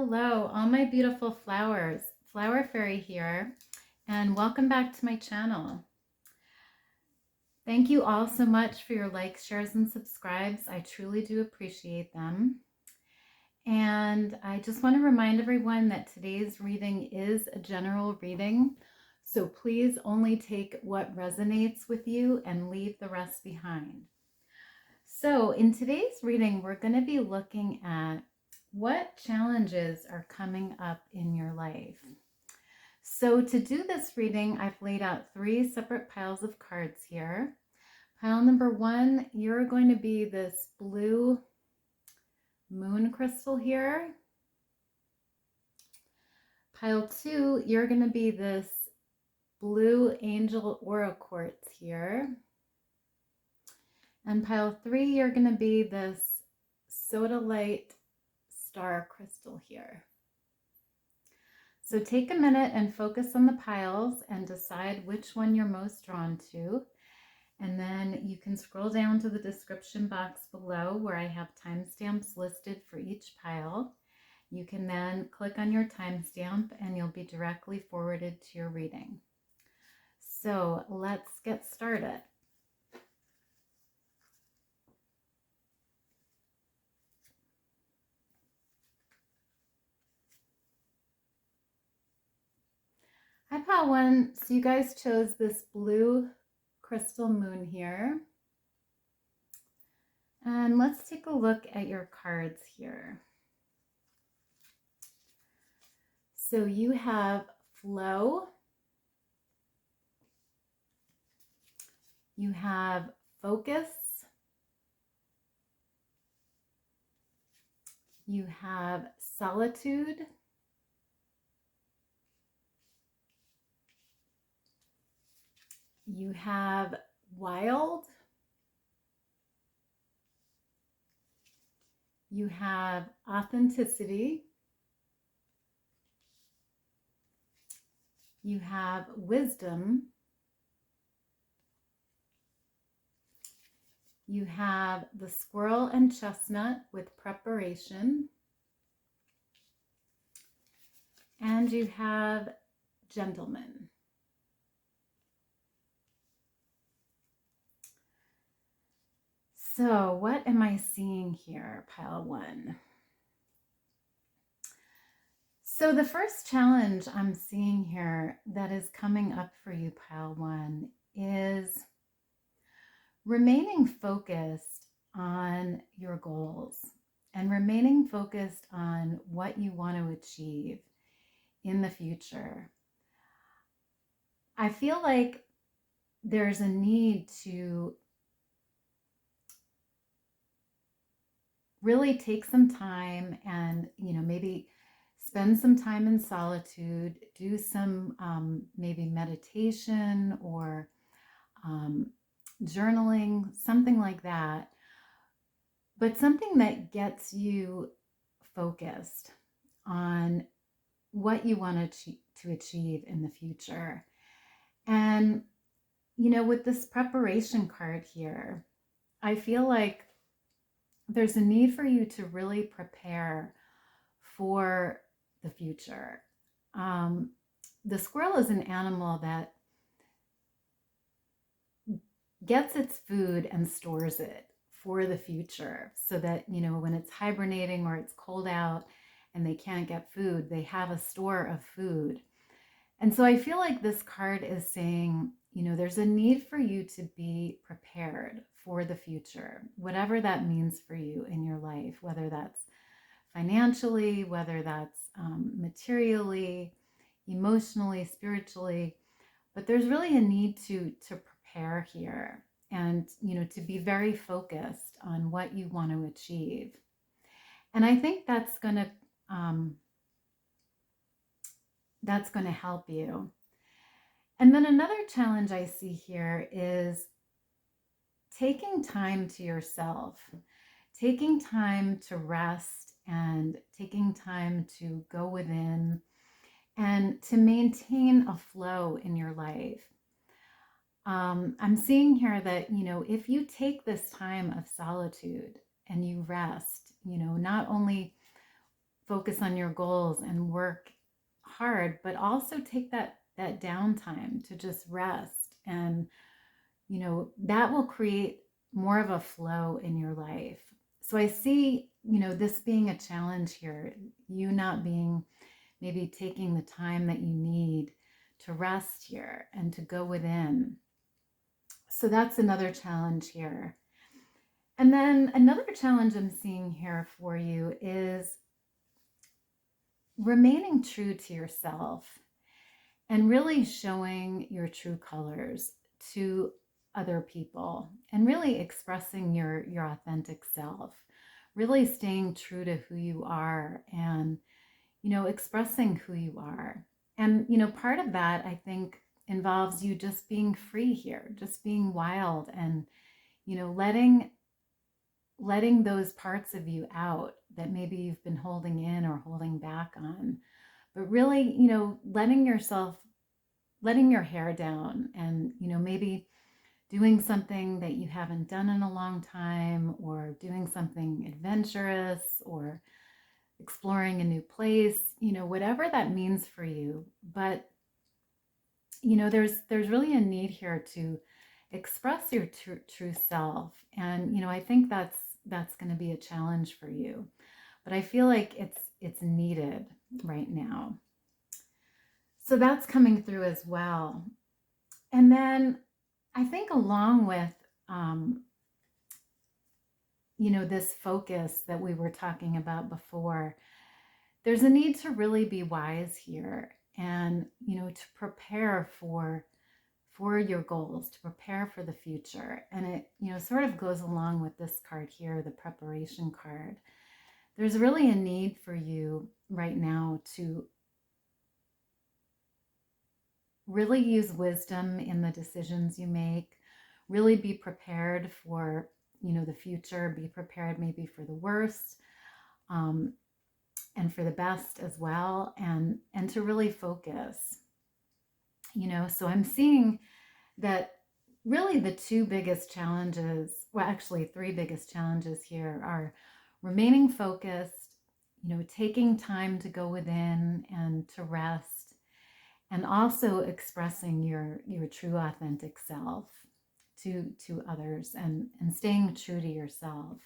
Hello, all my beautiful flowers. Flower Fairy here, and welcome back to my channel. Thank you all so much for your likes, shares, and subscribes. I truly do appreciate them. And I just want to remind everyone that today's reading is a general reading, so please only take what resonates with you and leave the rest behind. So in today's reading, we're going to be looking at what challenges are coming up in your life. So to do this reading, I've laid out 3 separate piles of cards here. Pile number 1, you're going to be this blue moon crystal here. Pile 2, you're going to be this blue angel aura quartz here. And pile 3, you're going to be this Sodalite star crystal here. So take a minute and focus on the piles and decide which one you're most drawn to. And then you can scroll down to the description box below where I have timestamps listed for each pile. You can then click on your timestamp and you'll be directly forwarded to your reading. So let's get started. Hi, pile 1. So you guys chose this blue crystal moon here. And let's take a look at your cards here. So you have flow, you have focus, you have solitude, you have wild, you have authenticity, you have wisdom, you have the squirrel and chestnut with preparation, and you have gentleman. So what am I seeing here, pile 1? So the first challenge I'm seeing here that is coming up for you, pile 1, is remaining focused on your goals and remaining focused on what you want to achieve in the future. I feel like there's a need to really take some time and, maybe spend some time in solitude, do some maybe meditation or journaling, something like that, but something that gets you focused on what you want to achieve in the future. And, with this preparation card here, I feel like there's a need for you to really prepare for the future. The squirrel is an animal that gets its food and stores it for the future so that, when it's hibernating or it's cold out and they can't get food, they have a store of food. And so I feel like this card is saying, there's a need for you to be prepared for the future, whatever that means for you in your life, whether that's financially, whether that's materially, emotionally, spiritually. But there's really a need to prepare here and, to be very focused on what you want to achieve. And I think that's going to help you. And then another challenge I see here is taking time to yourself, taking time to rest and taking time to go within and to maintain a flow in your life. I'm seeing here that, if you take this time of solitude and you rest, not only focus on your goals and work hard, but also take that downtime to just rest. And, you know, that will create more of a flow in your life. So I see, you know, this being a challenge here, you not being, maybe taking the time that you need to rest here and to go within. So that's another challenge here. And then another challenge I'm seeing here for you is remaining true to yourself and really showing your true colors to other people and really expressing your authentic self, really staying true to who you are and, you know, expressing who you are. And, you know, part of that, I think, involves you just being free here, just being wild and, you know, letting those parts of you out that maybe you've been holding in or holding back on, but really, you know, letting your hair down and, you know, maybe doing something that you haven't done in a long time, or doing something adventurous, or exploring a new place, you know, whatever that means for you. But, you know, there's really a need here to express your true self. And, you know, I think that's going to be a challenge for you, but I feel like it's needed right now. So that's coming through as well. And then I think along with, you know, this focus that we were talking about before, there's a need to really be wise here and, you know, to prepare for your goals, to prepare for the future. And it, you know, sort of goes along with this card here, the preparation card. There's really a need for you right now to really use wisdom in the decisions you make, really be prepared for, you know, the future, be prepared maybe for the worst, and for the best as well, and to really focus, you know. So I'm seeing that really the two biggest challenges, well, actually three biggest challenges here are remaining focused, you know, taking time to go within and to rest, and also expressing your true authentic self to others, and staying true to yourself.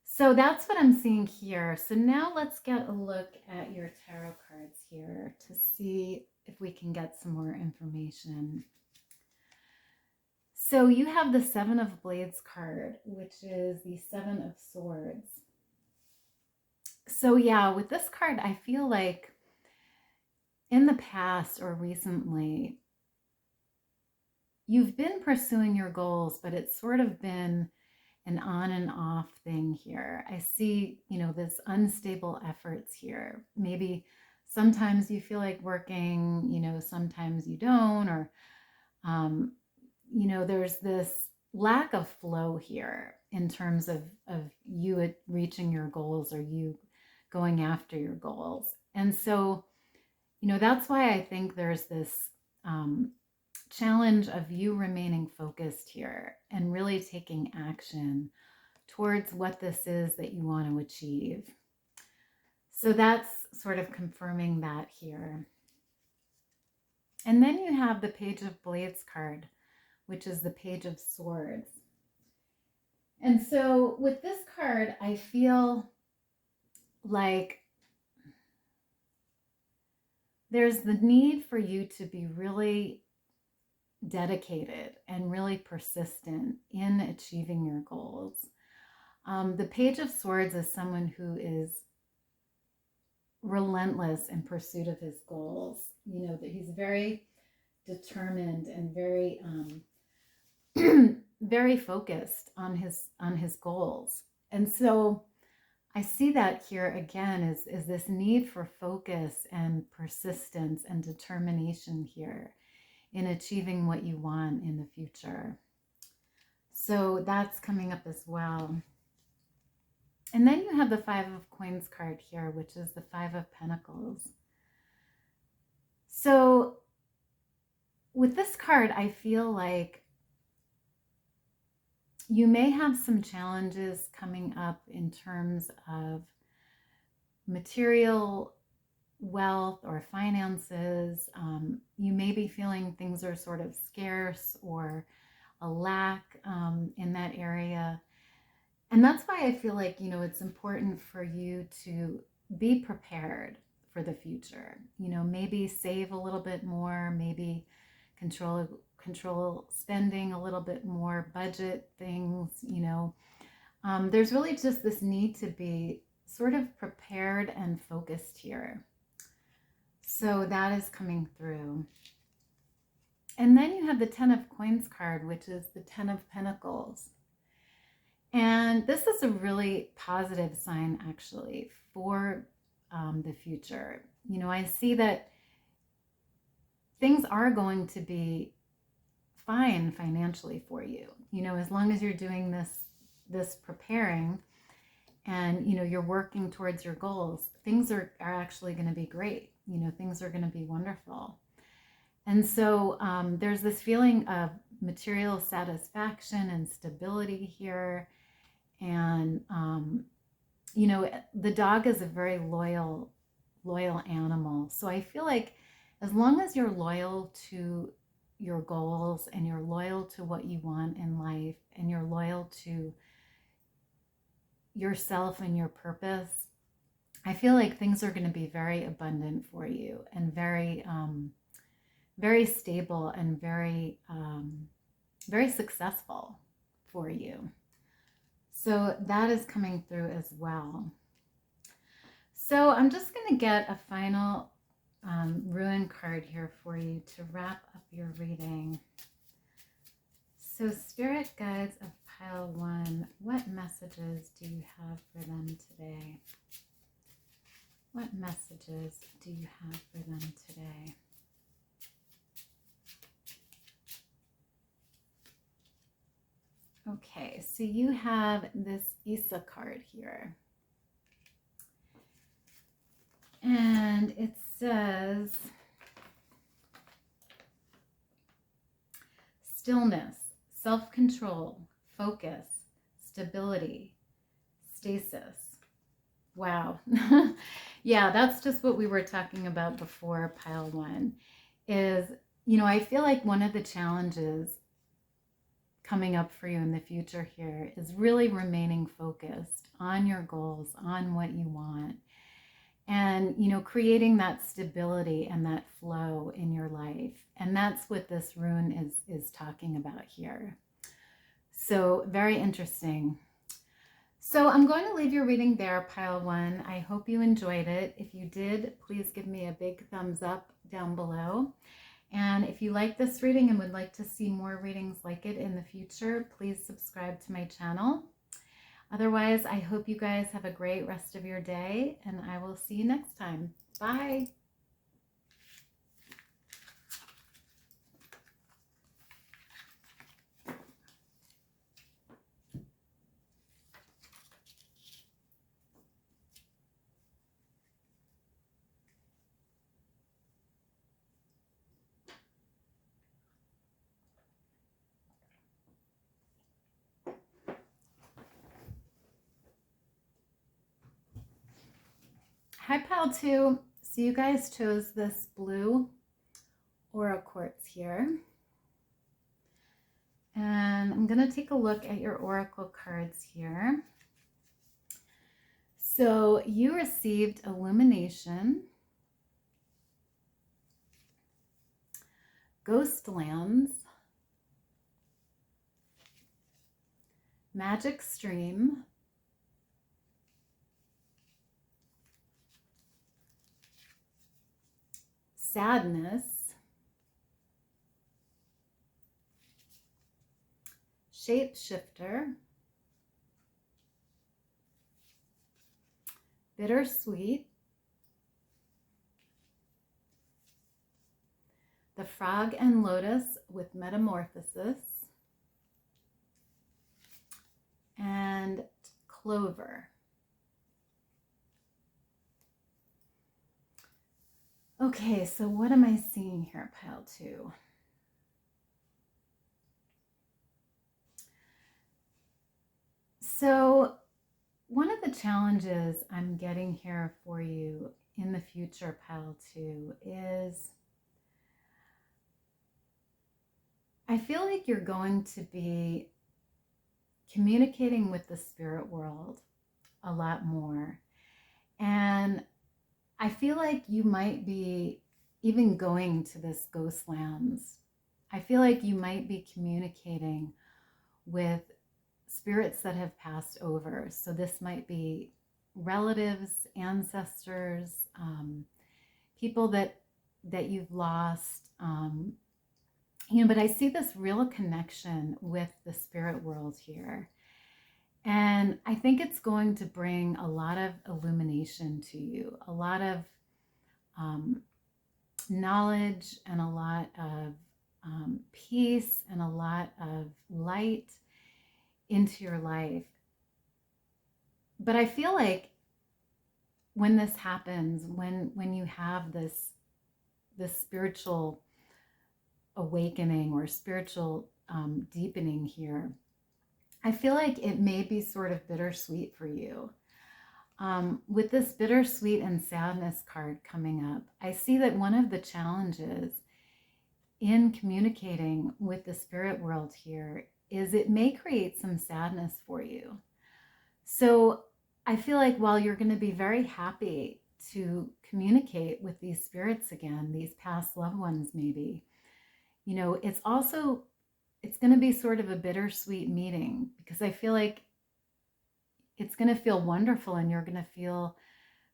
So that's what I'm seeing here. So now let's get a look at your tarot cards here to see if we can get some more information. So you have the Seven of Blades card, which is the Seven of Swords. So yeah, with this card, I feel like in the past or recently, you've been pursuing your goals, but it's sort of been an on and off thing here. I see, you know, this unstable efforts here. Maybe sometimes you feel like working, you know, sometimes you don't, or, you know, there's this lack of flow here in terms of you reaching your goals or you going after your goals. And so, you know, that's why I think there's this challenge of you remaining focused here and really taking action towards what this is that you want to achieve. So that's sort of confirming that here. And then you have the Page of Blades card, which is the Page of Swords. And so with this card, I feel like there's the need for you to be really dedicated and really persistent in achieving your goals. The Page of Swords is someone who is relentless in pursuit of his goals. You know, that he's very determined and very very focused on his goals. And so I see that here again is this need for focus and persistence and determination here in achieving what you want in the future. So that's coming up as well. And then you have the Five of Coins card here, which is the Five of Pentacles. So with this card, I feel like you may have some challenges coming up in terms of material wealth or finances. You may be feeling things are sort of scarce or a lack in that area. And that's why I feel like, it's important for you to be prepared for the future. Maybe save a little bit more, maybe control spending a little bit more, budget things. There's really just this need to be sort of prepared and focused here. So that is coming through. And then you have the 10 of Coins card, which is the 10 of Pentacles. And this is a really positive sign, actually, for the future. I see that things are going to be fine financially for you. As long as you're doing this preparing and, you're working towards your goals, things are actually going to be great. Things are going to be wonderful. And so there's this feeling of material satisfaction and stability here. And, the dog is a very loyal animal. So I feel like as long as you're loyal to your goals and you're loyal to what you want in life and you're loyal to yourself and your purpose, I feel like things are going to be very abundant for you and very, very stable and very, very successful for you. So that is coming through as well. So I'm just going to get a final Ruin card here for you to wrap up your reading. So Spirit Guides of Pile 1, what messages do you have for them today? What messages do you have for them today? Okay, so you have this Isa card here. And it says, stillness, self-control, focus, stability, stasis. Wow. Yeah, that's just what we were talking about before, Pile 1, is, I feel like one of the challenges coming up for you in the future here is really remaining focused on your goals, on what you want, and, creating that stability and that flow in your life. And that's what this rune is talking about here. So very interesting. So I'm going to leave your reading there, Pile 1. I hope you enjoyed it. If you did, please give me a big thumbs up down below. And if you like this reading and would like to see more readings like it in the future, please subscribe to my channel. Otherwise, I hope you guys have a great rest of your day, and I will see you next time. Bye. Hi, Pile 2. So you guys chose this blue Aura Quartz here. And I'm going to take a look at your Oracle cards here. So you received Illumination, Ghostlands, Magic Stream, Sadness, Shapeshifter, Bittersweet, the Frog and Lotus with Metamorphosis, and Clover. Okay, so what am I seeing here, Pile 2? So one of the challenges I'm getting here for you in the future, pile 2, is I feel like you're going to be communicating with the spirit world a lot more. And I feel like you might be even going to this ghost lands. I feel like you might be communicating with spirits that have passed over. So this might be relatives, ancestors, people that you've lost. But I see this real connection with the spirit world here. And I think it's going to bring a lot of illumination to you, a lot of knowledge, and a lot of peace, and a lot of light into your life. But I feel like when this happens, when you have this spiritual awakening or spiritual deepening here, I feel like it may be sort of bittersweet for you. With this bittersweet and sadness card coming up, I see that one of the challenges in communicating with the spirit world here is it may create some sadness for you. So I feel like while you're going to be very happy to communicate with these spirits again, these past loved ones maybe, it's going to be sort of a bittersweet meeting, because I feel like it's going to feel wonderful and you're going to feel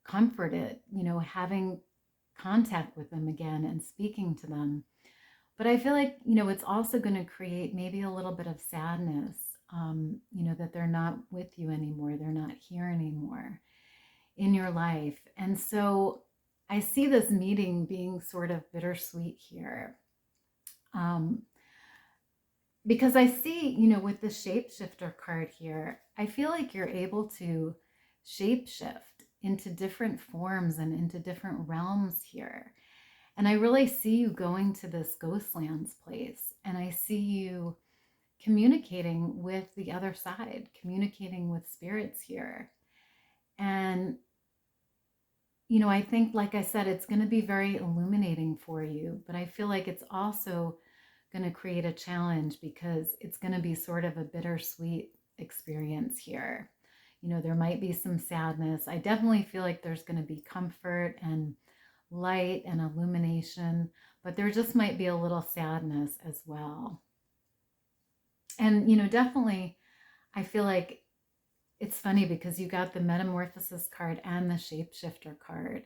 comforted, having contact with them again and speaking to them. But I feel like, it's also going to create maybe a little bit of sadness, that they're not with you anymore. They're not here anymore in your life. And so I see this meeting being sort of bittersweet here. Because I see, with the shapeshifter card here, I feel like you're able to shapeshift into different forms and into different realms here. And I really see you going to this Ghostlands place, and I see you communicating with the other side, communicating with spirits here. And, I think, like I said, it's going to be very illuminating for you, but I feel like it's also going to create a challenge because it's going to be sort of a bittersweet experience here. There might be some sadness. I definitely feel like there's going to be comfort and light and illumination, but there just might be a little sadness as well. And, definitely, I feel like it's funny because you got the Metamorphosis card and the Shapeshifter card.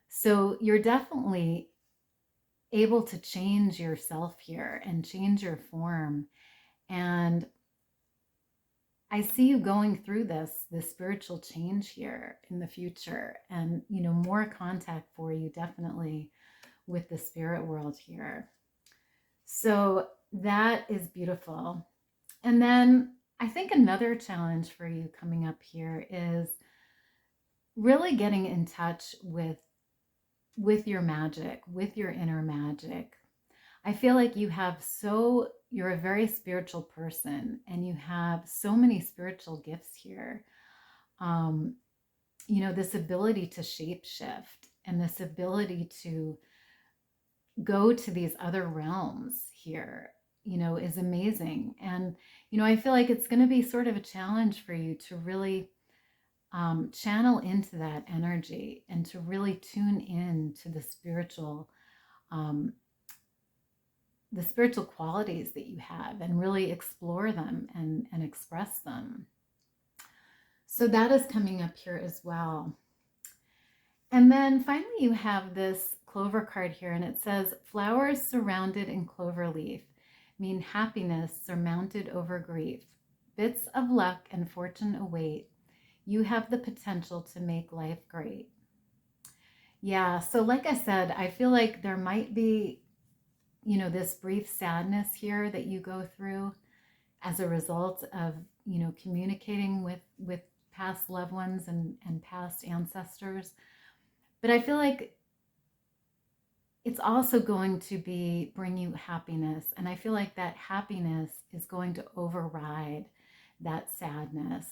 So you're definitely able to change yourself here and change your form. And I see you going through this spiritual change here in the future, and, more contact for you definitely with the spirit world here. So that is beautiful. And then I think another challenge for you coming up here is really getting in touch with your magic, with your inner magic. I feel like you're a very spiritual person, and you have so many spiritual gifts here. This ability to shapeshift and this ability to go to these other realms here, is amazing. And, I feel like it's going to be sort of a challenge for you to really channel into that energy and to really tune in to the spiritual qualities that you have, and really explore them and express them. So that is coming up here as well. And then finally you have this clover card here, and it says, flowers surrounded in clover leaf mean happiness surmounted over grief. Bits of luck and fortune await. You have the potential to make life great. Yeah, so like I said, I feel like there might be, this brief sadness here that you go through as a result of, communicating with past loved ones and past ancestors. But I feel like it's also going to bring you happiness. And I feel like that happiness is going to override that sadness.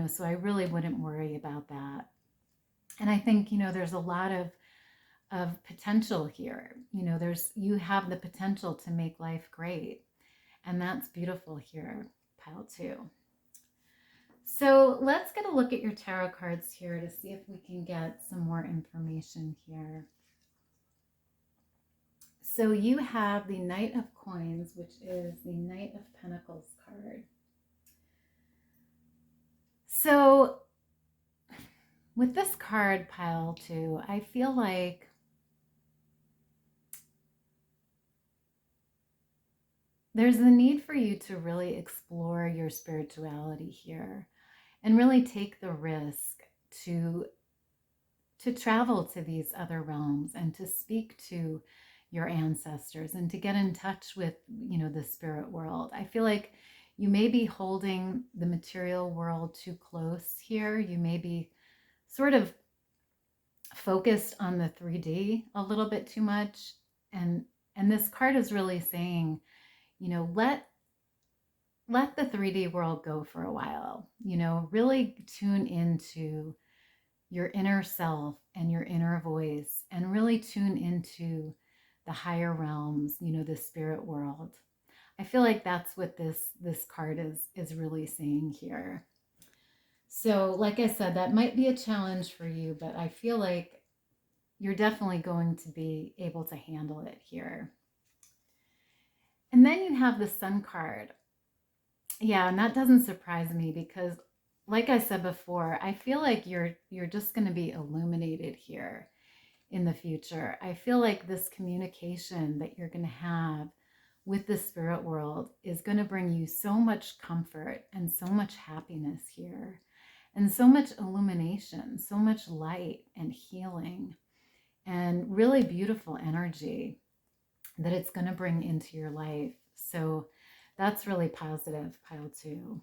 so I really wouldn't worry about that. And I think, there's a lot of potential here. You have the potential to make life great. And that's beautiful here, pile 2. So let's get a look at your tarot cards here to see if we can get some more information here. So you have the Knight of Coins, which is the Knight of Pentacles card. So with this card, pile 2, I feel like there's the need for you to really explore your spirituality here and really take the risk to travel to these other realms and to speak to your ancestors and to get in touch with, the spirit world. I feel like you may be holding the material world too close here. You may be sort of focused on the 3D a little bit too much. And this card is really saying, let the 3D world go for a while, really tune into your inner self and your inner voice and really tune into the higher realms, the spirit world. I feel like that's what this card is really saying here. So like I said, that might be a challenge for you, but I feel like you're definitely going to be able to handle it here. And then you have the Sun card. Yeah, and that doesn't surprise me because like I said before, I feel like you're just going to be illuminated here in the future. I feel like this communication that you're going to have with the spirit world is going to bring you so much comfort and so much happiness here and so much illumination, so much light and healing and really beautiful energy that it's going to bring into your life. So that's really positive, pile 2.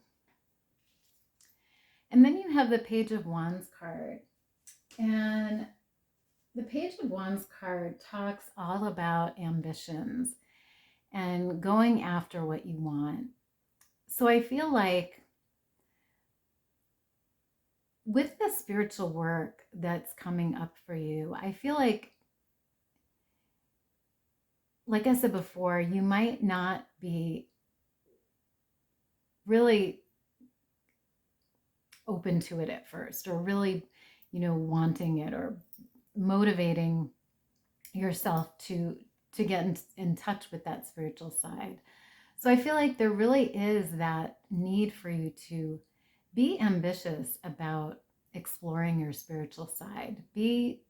And then you have the Page of Wands card. And the Page of Wands card talks all about ambitions and going after what you want. So I feel like with the spiritual work that's coming up for you, I feel like I said before, you might not be really open to it at first or really, wanting it or motivating yourself to get in touch with that spiritual side. So I feel like there really is that need for you to be ambitious about exploring your spiritual side. Be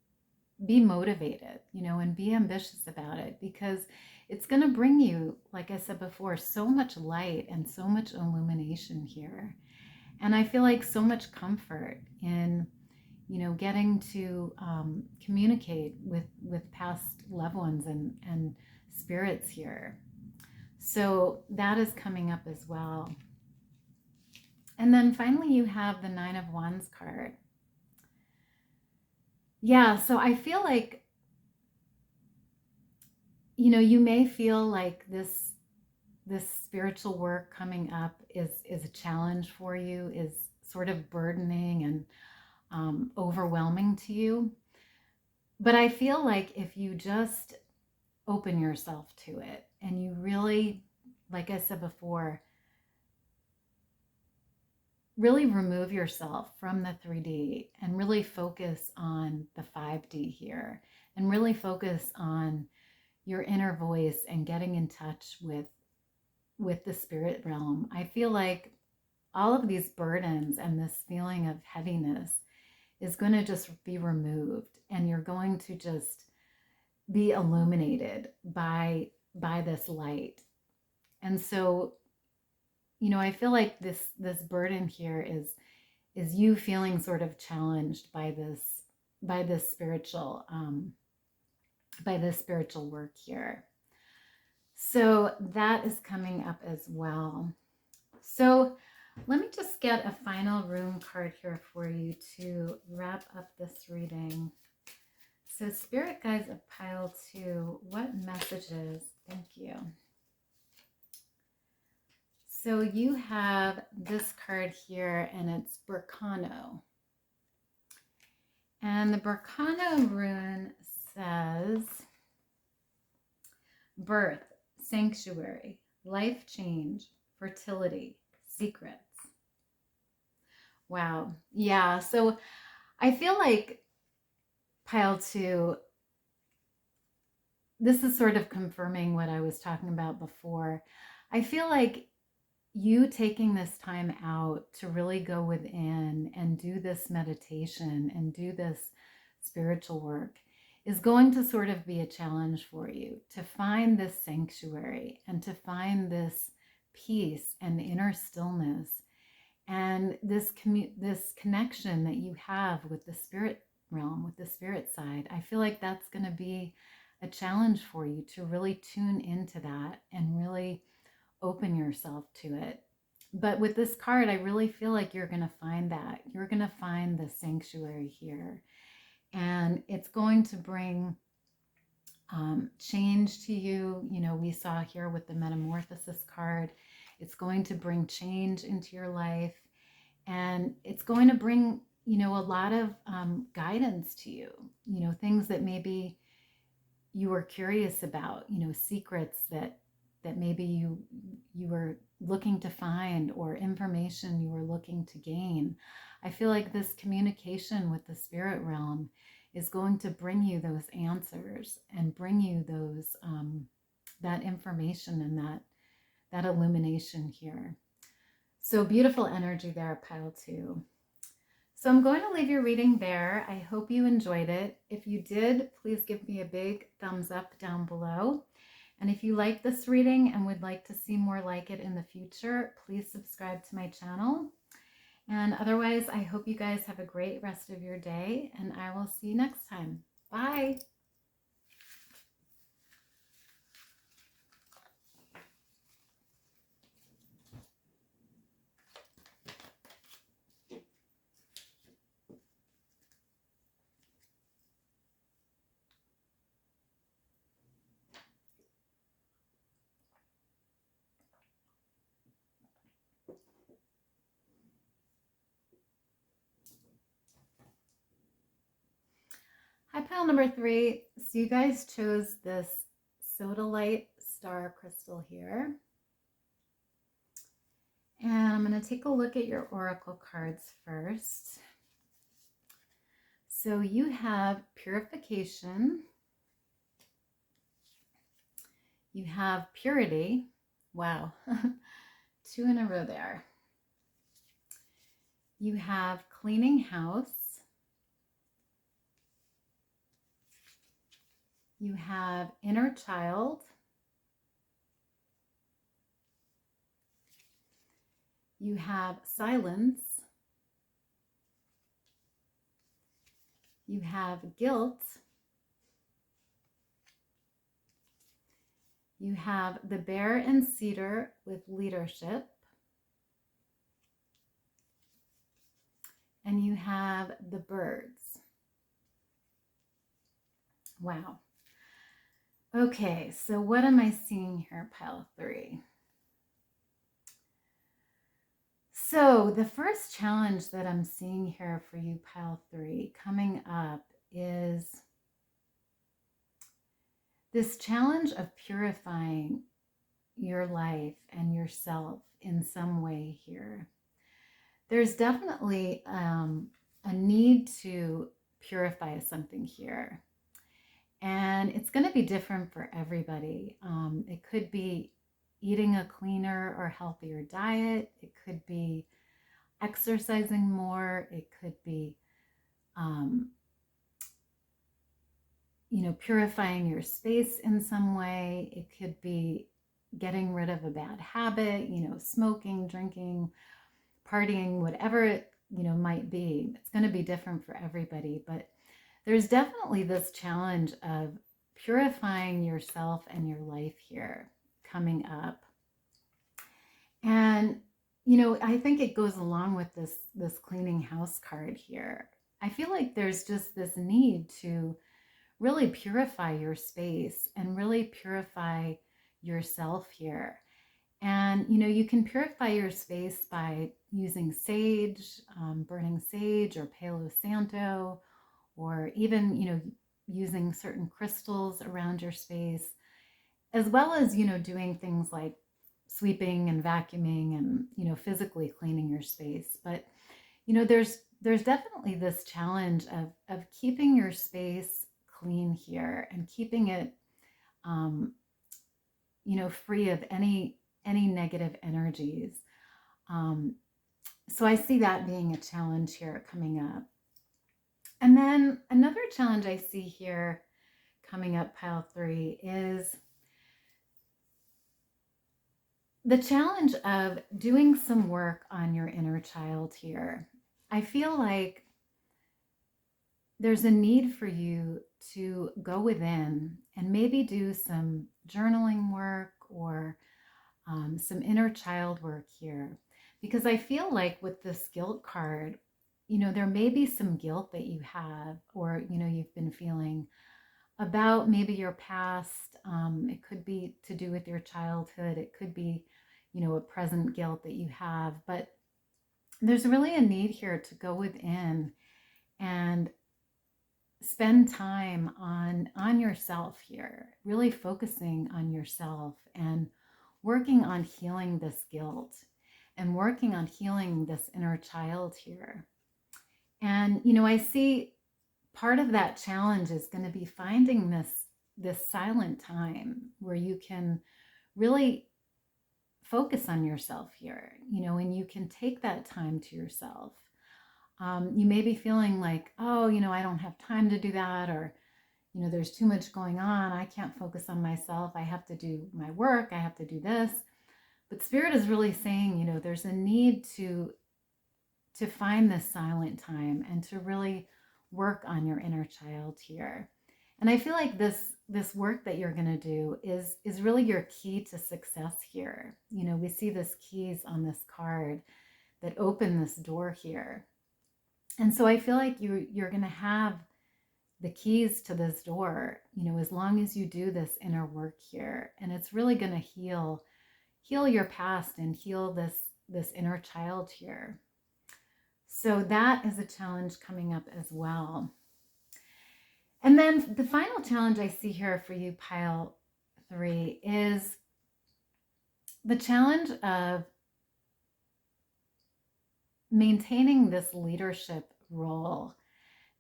motivated, and be ambitious about it because it's going to bring you, like I said before, so much light and so much illumination here. And I feel like so much comfort in, getting to communicate with past loved ones and spirits here. So that is coming up as well. And then finally you have the 9 of Wands card. Yeah, so I feel like, you may feel like this spiritual work coming up is a challenge for you, is sort of burdening and overwhelming to you. But I feel like if you just open yourself to it and you really, like I said before, really remove yourself from the 3D and really focus on the 5D here and really focus on your inner voice and getting in touch with the spirit realm. I feel like all of these burdens and this feeling of heaviness is going to just be removed and you're going to just be illuminated by this light. And so, I feel like this burden here is you feeling sort of challenged by this spiritual work here. So that is coming up as well. So let me just get a final room card here for you to wrap up this reading. So Spirit Guides of pile 2, what messages? Thank you. So you have this card here, and it's Burkano. And the Burkano rune says birth, sanctuary, life change, fertility, secrets. Wow. Yeah. So I feel like pile 2, this is sort of confirming what I was talking about before. I feel like you taking this time out to really go within and do this meditation and do this spiritual work is going to sort of be a challenge for you to find this sanctuary and to find this peace and inner stillness and this connection that you have with the spirit realm, with the spirit side. I feel like that's going to be a challenge for you to really tune into that and really open yourself to it. But with this card, I really feel like you're going to find that. You're going to find the sanctuary here. And it's going to bring change to you. You know, we saw here with the Metamorphosis card, it's going to bring change into your life. And it's going to bring, you know, a lot of guidance to you, you know, things that maybe you were curious about, you know, secrets that maybe you were looking to find, or information you were looking to gain. I feel like this communication with the spirit realm is going to bring you those answers and bring you those that information and that illumination here. So beautiful energy there, pile 2. So I'm going to leave your reading there. I hope you enjoyed it. If you did, please give me a big thumbs up down below. And if you like this reading and would like to see more like it in the future, please subscribe to my channel. And otherwise, I hope you guys have a great rest of your day, and I will see you next time. Bye. Hi, pile number 3. So you guys chose this Sodalite star crystal here. And I'm going to take a look at your oracle cards first. So you have purification. You have purity. Wow. 2 in a row there. You have cleaning house. You have inner child. You have silence. You have guilt. You have the bear and cedar with leadership. And you have the birds. Wow. Okay, so what am I seeing here, pile 3? So the first challenge that I'm seeing here for you, pile 3, coming up is this challenge of purifying your life and yourself in some way here. There's definitely a need to purify something here. And it's going to be different for everybody. It could be eating a cleaner or healthier diet. It could be exercising more. It could be, you know, purifying your space in some way. It could be getting rid of a bad habit, you know, smoking, drinking, partying, whatever it, you know, might be. It's going to be different for everybody, but there's definitely this challenge of purifying yourself and your life here coming up. And, you know, I think it goes along with this cleaning house card here. I feel like there's just this need to really purify your space and really purify yourself here. And, you know, you can purify your space by using sage, burning sage or Palo Santo, or even, you know, using certain crystals around your space, as well as, you know, doing things like sweeping and vacuuming and, you know, physically cleaning your space. But, you know, there's definitely this challenge of keeping your space clean here and keeping it, you know, free of any negative energies. So I see that being a challenge here coming up. And then another challenge I see here coming up, pile 3, is the challenge of doing some work on your inner child here. I feel like there's a need for you to go within and maybe do some journaling work or some inner child work here. Because I feel like with this guilt card, you know, there may be some guilt that you have, or, you know, you've been feeling about maybe your past. It could be to do with your childhood. It could be, you know, a present guilt that you have. But there's really a need here to go within and spend time on yourself here, really focusing on yourself and working on healing this guilt and working on healing this inner child here. And, you know, I see part of that challenge is going to be finding this silent time where you can really focus on yourself here, you know, and you can take that time to yourself. You may be feeling like, oh, you know, I don't have time to do that, or, you know, there's too much going on. I can't focus on myself. I have to do my work. I have to do this. But Spirit is really saying, you know, there's a need to find this silent time and to really work on your inner child here. And I feel like this work that you're going to do is really your key to success here. You know, we see this keys on this card that open this door here. And so I feel like you're going to have the keys to this door, you know, as long as you do this inner work here. And it's really going to heal your past and heal this inner child here. So that is a challenge coming up as well. And then the final challenge I see here for you, pile 3, is the challenge of maintaining this leadership role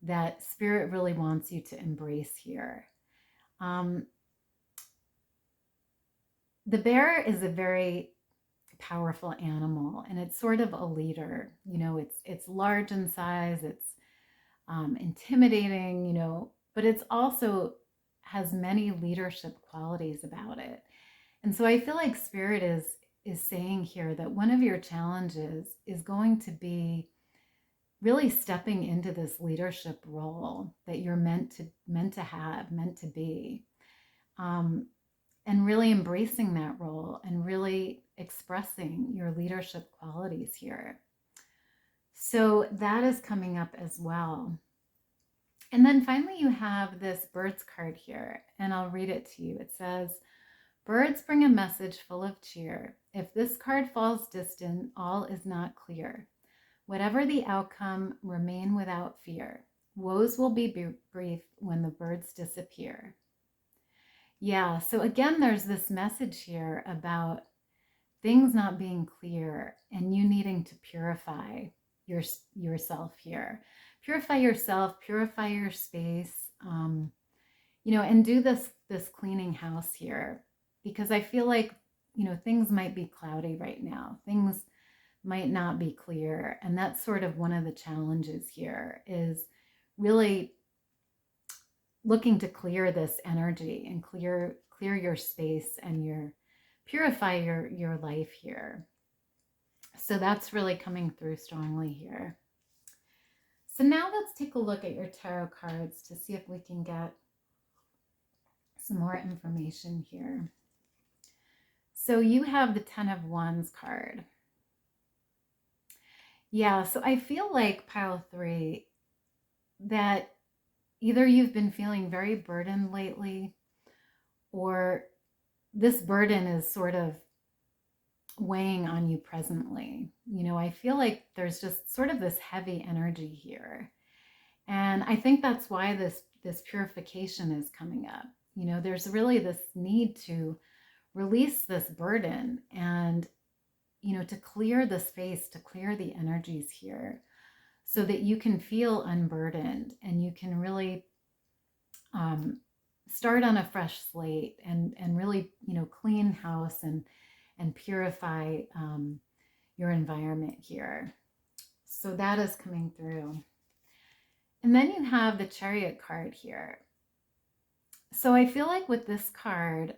that Spirit really wants you to embrace here. The bear is a very powerful animal, and it's sort of a leader. You know, it's large in size, it's intimidating, you know, but it's also has many leadership qualities about it. And so I feel like Spirit is saying here that one of your challenges is going to be really stepping into this leadership role that you're meant to have, meant to be, and really embracing that role and really expressing your leadership qualities here. So that is coming up as well. And then finally, you have this birds card here, and I'll read it to you. It says, birds bring a message full of cheer. If this card falls distant, all is not clear. Whatever the outcome, remain without fear. Woes will be brief when the birds disappear. Yeah, so again, there's this message here about things not being clear and you needing to purify yourself here. Purify yourself, purify your space, you know, and do this cleaning house here, because I feel like, you know, things might be cloudy right now. Things might not be clear. And that's sort of one of the challenges here, is really looking to clear this energy and clear your space and purify your life here. So that's really coming through strongly here. So now let's take a look at your tarot cards to see if we can get some more information here. So you have the 10 of Wands card. Yeah, so I feel like, pile 3, that either you've been feeling very burdened lately, or this burden is sort of weighing on you presently. You know, I feel like there's just sort of this heavy energy here. And I think that's why this purification is coming up. You know, there's really this need to release this burden and, you know, to clear the space, to clear the energies here so that you can feel unburdened and you can really start on a fresh slate and really, you know, clean house and purify your environment here. So that is coming through. And then you have the Chariot card here. So I feel like with this card,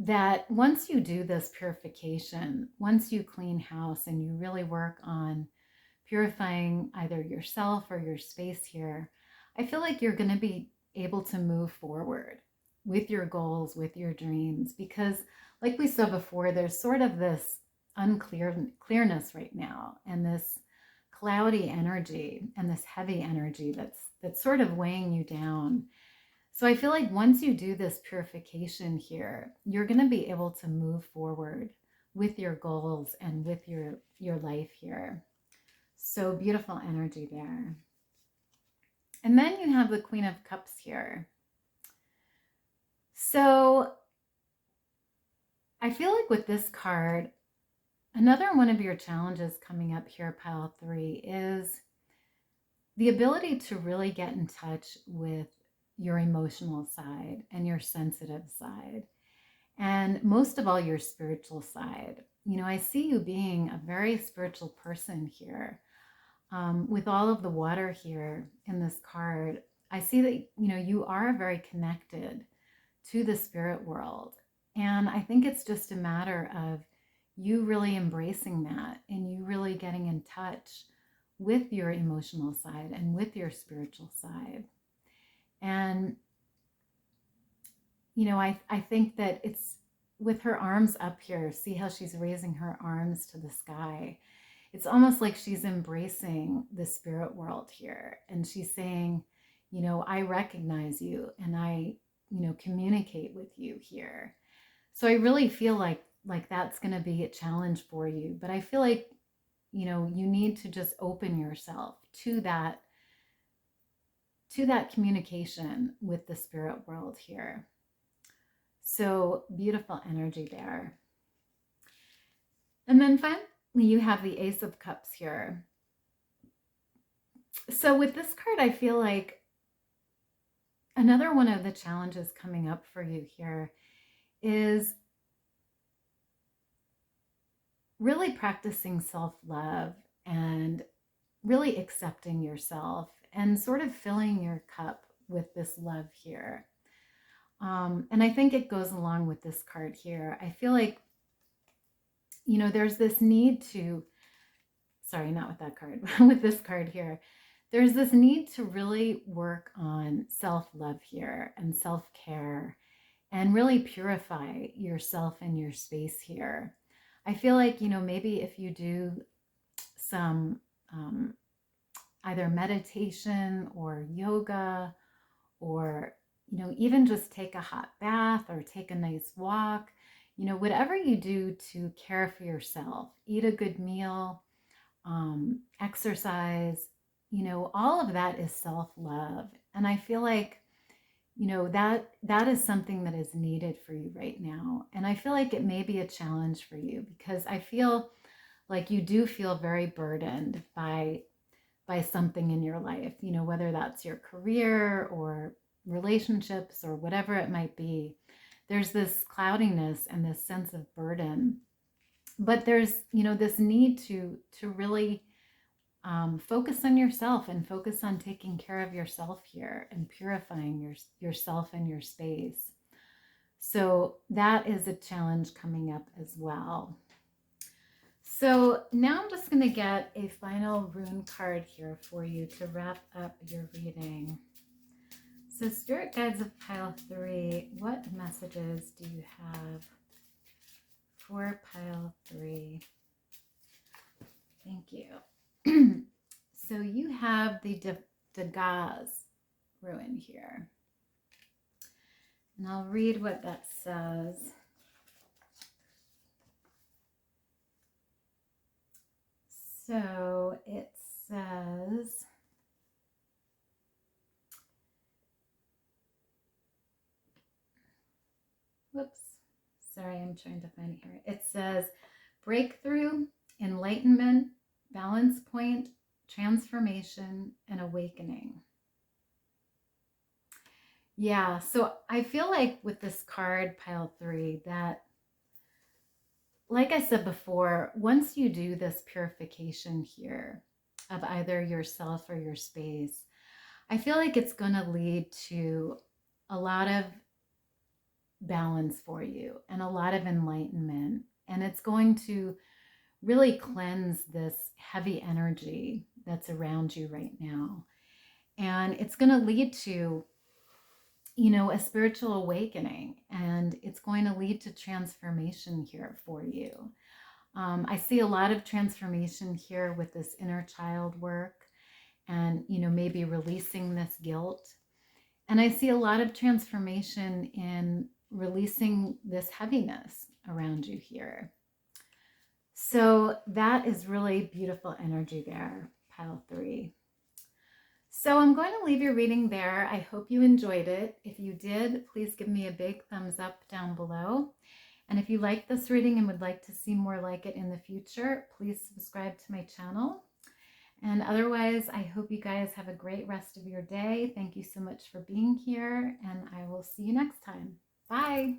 that once you do this purification, once you clean house and you really work on purifying either yourself or your space here, I feel like you're going to be able to move forward with your goals, with your dreams, because like we saw before, there's sort of this unclearness right now and this cloudy energy and this heavy energy that's sort of weighing you down. So I feel like once you do this purification here, you're going to be able to move forward with your goals and with your life here. So beautiful energy there. And then you have the Queen of Cups here. So I feel like with this card, another one of your challenges coming up here, pile 3, is the ability to really get in touch with your emotional side and your sensitive side, and most of all, your spiritual side. You know, I see you being a very spiritual person here. With all of the water here in this card, I see that, you know, you are very connected to the spirit world. And I think it's just a matter of you really embracing that and you really getting in touch with your emotional side and with your spiritual side. And, you know, I think that it's with her arms up here, see how she's raising her arms to the sky. It's almost like she's embracing the spirit world here. And she's saying, you know, I recognize you and I, you know, communicate with you here. So I really feel like that's going to be a challenge for you. But I feel like, you know, you need to just open yourself to that communication with the spirit world here. So beautiful energy there. And then finally, you have the Ace of Cups here. So with this card, I feel like another one of the challenges coming up for you here is really practicing self-love and really accepting yourself and sort of filling your cup with this love here. And I think it goes along with this card here. I feel like, you know, there's this need to, sorry, not with that card, with this card here. There's this need to really work on self-love here and self-care and really purify yourself and your space here. I feel like, you know, maybe if you do some either meditation or yoga, or, you know, even just take a hot bath or take a nice walk, you know, whatever you do to care for yourself, eat a good meal, exercise, you know, all of that is self-love. And I feel like, you know, that is something that is needed for you right now. And I feel like it may be a challenge for you because I feel like you do feel very burdened by something in your life, you know, whether that's your career or relationships or whatever it might be. There's this cloudiness and this sense of burden, but there's, you know, this need to really focus on yourself and focus on taking care of yourself here and purifying yourself and your space. So that is a challenge coming up as well. So now I'm just going to get a final rune card here for you to wrap up your reading. So Spirit Guides of pile 3, what messages do you have for pile 3? Thank you. So you have the Degas rune here. And I'll read what that says. So it says, whoops, sorry, I'm trying to find it here. It says breakthrough, enlightenment, balance point, transformation, and awakening. Yeah, so I feel like with this card, pile 3, that, like I said before, once you do this purification here of either yourself or your space, I feel like it's going to lead to a lot of balance for you and a lot of enlightenment. And it's going to really cleanse this heavy energy that's around you right now. And it's going to lead to, you know, a spiritual awakening, and it's going to lead to transformation here for you. I see a lot of transformation here with this inner child work and, you know, maybe releasing this guilt. And I see a lot of transformation in releasing this heaviness around you here. So that is really beautiful energy there, pile 3. So I'm going to leave your reading there. I hope you enjoyed it. If you did, please give me a big thumbs up down below. And if you like this reading and would like to see more like it in the future, please subscribe to my channel. And otherwise, I hope you guys have a great rest of your day. Thank you so much for being here, and I will see you next time. Bye.